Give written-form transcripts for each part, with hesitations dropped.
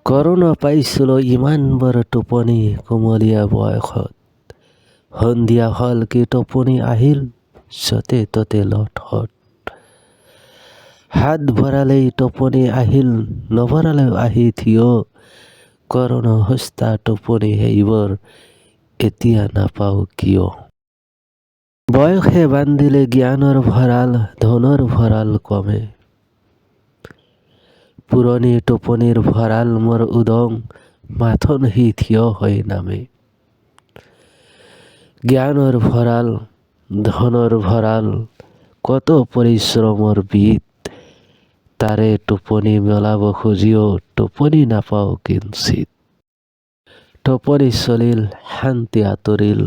Corona পাইছিলোঁ ইমানবাৰ টোপনি কুমলীয়া বয়সত। সন্ধিয়া হ'ল কি টোপনি আহিল য'তে ত'তে লঠত। হাত ভৰালেই টোপনি আহিল, নভৰালেও আহি থিয়। কৰোণা সস্তা টোপনি সেইবোৰ এতিয়া নাপাওঁ কিয়। বয়সে বান্ধিলে জ্ঞানৰ ভঁৰাল, ধনৰ ভঁৰাল কমে। পুৰণি টোপনিৰ ভঁৰাল মোৰ উদং, মাথোন সি থিয় হৈ নামে। জ্ঞানৰ ভঁৰাল, ধনৰ ভঁৰাল, কত পৰিশ্ৰমৰ বিত। তাৰে টোপনি মেলাব খুজিও টোপনি নাপাওঁ কিঞ্চিত। টোপনি চলিল, শান্তি আঁতৰিল,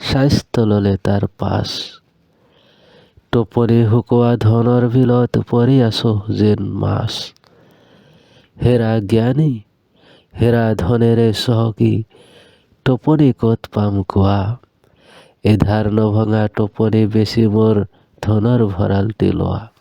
স্বাস্থ্য ললে তাৰ পাছ। টোপনি শুকোৱা ধনৰ বিলত পৰি আছো যেন মাছ। হেৰা জ্ঞানী, হেৰা ধনেৰে চহকী, টোপনি ক'ত পাম কোৱা। এধাৰ নভঙা টোপনি বেচি মোৰ ধনৰ ভঁৰালটি লোৱা।